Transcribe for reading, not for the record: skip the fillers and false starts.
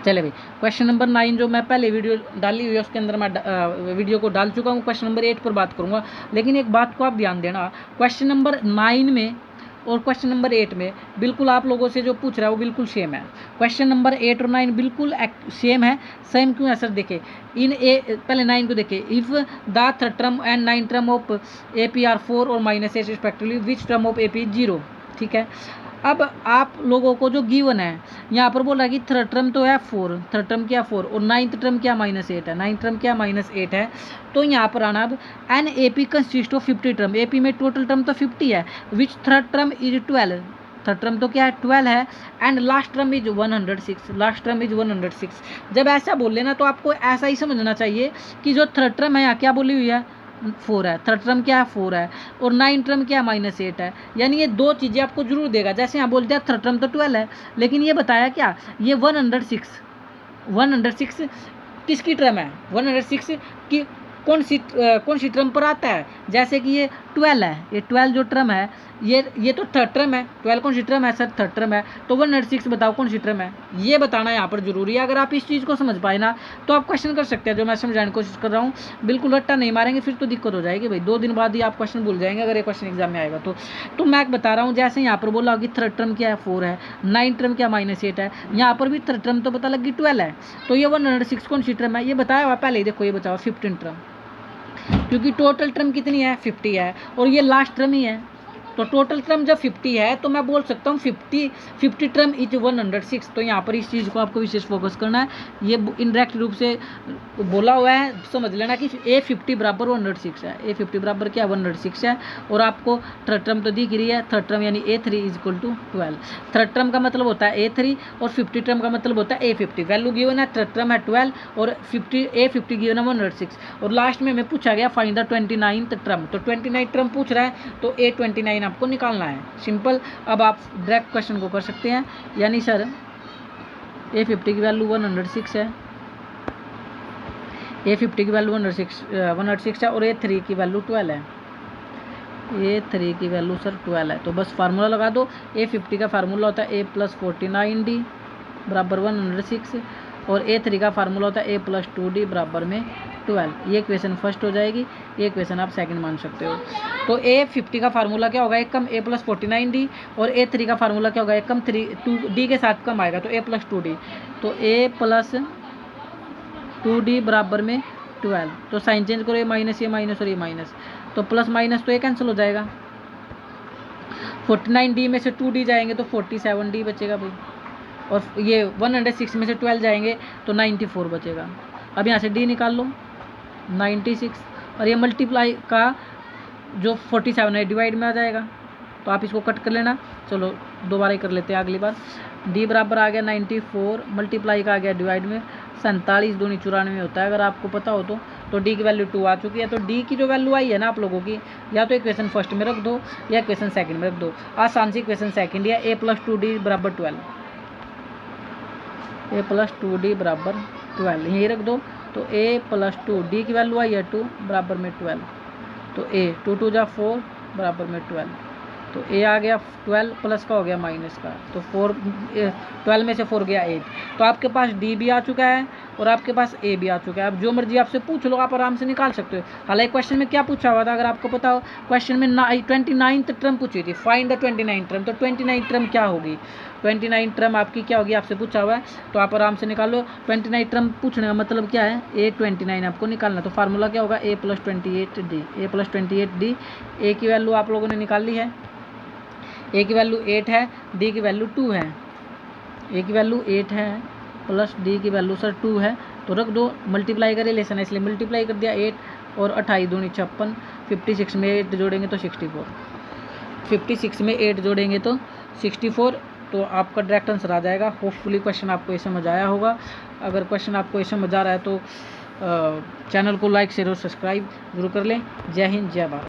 चले भाई, question number 9 जो मैं पहले वीडियो डाली हुई है उसके अंदर मैं वीडियो को डाल चुका हूँ। क्वेश्चन नंबर 8 पर बात करूँगा, लेकिन एक बात को आप ध्यान देना, क्वेश्चन नंबर 9 में और क्वेश्चन नंबर 8 में बिल्कुल आप लोगों से जो पूछ रहा है वो बिल्कुल सेम है। क्वेश्चन नंबर 8 और 9 बिल्कुल सेम है। सेम क्यों है सर? देखे इन पहले 9 को देखे, if the third term and 9 term of A P R 4 और -8 respectively, which term of A P 0। ठीक है, अब आप लोगों को जो गिवन है यहाँ पर बोला कि थर्ड टर्म तो है 4, थर्ड टर्म क्या 4 और नाइन्थ टर्म क्या -8 है, नाइन्थ टर्म क्या -8 है। तो यहाँ पर आना, अब an A P consist of 50 term, A P में टोटल टर्म तो 50 है, which third term is 12, third term तो क्या है 12 है, and last term is 106, last term is 106। जब ऐसा बोल लेना तो आपको ऐसा ही समझना चाहिए कि जो थर्ड टर्म है यहाँ क्या बोली हुई है 4 है, थर्ड टर्म क्या है 4 है, और 9 टर्म क्या -8 है। यानी ये दो चीज़ें आपको जरूर देगा। जैसे यहाँ बोलते हैं थर्ड टर्म तो 12 है, लेकिन ये बताया क्या, ये 106 किसकी टर्म है, 106 की कौन सी टर्म पर आता है। जैसे कि ये 12 है, ये 12 जो टर्म है ये तो थर्ड टर्म है, 12 कौन सी टर्म है सर, थर्ड टर्म है, तो 106 बताओ कौन सी टर्म है, ये बताना यहाँ पर जरूरी है। अगर आप इस चीज़ को समझ पाए ना तो आप क्वेश्चन कर सकते हैं, जो मैं समझाने की कोशिश कर रहा हूँ। बिल्कुल रट्टा नहीं मारेंगे, फिर तो दिक्कत हो जाएगी भाई, 2 दिन बाद ही आप क्वेश्चन भूल जाएंगे अगर ये क्वेश्चन एग्जाम में आएगा तो मैं बता रहा हूँ, जैसे यहाँ पर बोला कि थर्ड टर्म क्या है 4 है, 9 टर्म क्या -8 है, यहाँ पर भी थर्ड टर्म तो पता लगी 12 है, तो ये 106 कौन सी टर्म है, ये बताया हुआ पहले ही, देखो ये बताओ 15 टर्म, क्योंकि टोटल टर्म कितनी है 50 है, और ये लास्ट टर्म ही है, तो टोटल टर्म जब 50 है तो मैं बोल सकता हूँ 50 टर्म इज 106। तो यहाँ पर इस चीज़ को आपको विशेष फोकस करना है, ये इनडायरेक्ट रूप से बोला हुआ है, समझ लेना कि A50 बराबर 106 है, A50 बराबर क्या 106 है, और आपको थर्ड टर्म तो दिख रही है, थर्ड टर्म यानी A3 is equal to 12। Third term का मतलब होता है A3 और 50 टर्म का मतलब होता है A50। वैल्यू गिवन है, थर्ड टर्म है 12 और A50 गिवन है 106, और लास्ट में पूछा गया फाइंड द 29th टर्म, तो 29 टर्म पूछ रहा है तो A29 आपको निकालना है, सिंपल। अब आप डायरेक्ट क्वेश्चन को कर सकते हैं, यानी सर A50 की वैल्यू 106 है, A50 की वैल्यू 106 है, और A3 की वैल्यू 12 है, A3 की वैल्यू सर 12 है। तो बस फार्मूला लगा दो, A50 का फार्मूला होता है A + 49D बराबर 106, और A3 का फार्मूला होता है A + 2D बराबर में 12। ये क्वेश्चन फर्स्ट हो जाएगी, ये क्वेश्चन आप सेकंड मान सकते हो। तो A50 का फार्मूला क्या होगा, एक कम A + 49D, और A3 का फार्मूला क्या होगा, एक कम 2D के साथ कम आएगा तो A + 2D, तो A + 2D बराबर में 12। तो साइन चेंज करो, ये माइनस और ये माइनस, तो प्लस माइनस तो ये कैंसिल हो जाएगा, 49D में से 2D जाएंगे तो 47D बचेगा भाई, और ये 106 में से 12 जाएंगे तो 94 बचेगा। अब यहाँ से D निकाल लो 96, और ये मल्टीप्लाई का जो 47 है डिवाइड में आ जाएगा, तो आप इसको कट कर लेना। चलो दोबारा ही कर लेते हैं अगली बार। D बराबर आ गया 94, मल्टीप्लाई का आ गया डिवाइड में, 47 दूनी 94 होता है अगर आपको पता हो तो D की वैल्यू 2 आ चुकी है। तो D की जो वैल्यू आई है ना आप लोगों की, या तो इक्वेशन फर्स्ट में रख दो या इक्वेशन सेकंड में रख दो। आसान सी इक्वेशन सेकंड है, A + 2D बराबर 12, A + 2D बराबर 12 यही रख दो। तो A + 2D की वैल्यू आई है 2 बराबर में 12, तो A 2 2 जा 4 बराबर में 12, तो A आ गया 12 प्लस का हो गया माइनस का, तो 12 में से 4 गया 8। तो आपके पास D भी आ चुका है और आपके पास A भी आ चुका है। अब जो मर्जी आपसे पूछ लो, आप आराम से निकाल सकते हो। हालांकि क्वेश्चन में क्या पूछा हुआ था अगर आपको पता हो, क्वेश्चन में 29th टर्म पूछी थी, फाइंड द 29 टर्म। तो 29 टर्म क्या होगी, 29 टर्म आपकी क्या होगी आपसे पूछा हुआ है, तो आप आराम से निकाल लो। 29 टर्म पूछने का मतलब क्या है, A29 आपको निकालना। तो फार्मूला क्या होगा, A + 28D, A + 28D। A की वैल्यू आप लोगों ने निकाल ली है, A की वैल्यू 8 है, D की वैल्यू 2 है। A की वैल्यू 8 है प्लस D की वैल्यू सर 2 है, तो रख दो। मल्टीप्लाई का रिलेशन है इसलिए मल्टीप्लाई कर दिया, 8 और 28 दूनी 56, 56 में 8 जोड़ेंगे तो 64, 56 में 8 जोड़ेंगे तो 64, तो आपका डायरेक्ट आंसर आ जाएगा। होपफुली क्वेश्चन आपको ये समझ आया होगा। अगर क्वेश्चन आपको ये समझ आ रहा है तो चैनल को लाइक शेयर और सब्सक्राइब जरूर कर लें। जय हिंद, जय भारत।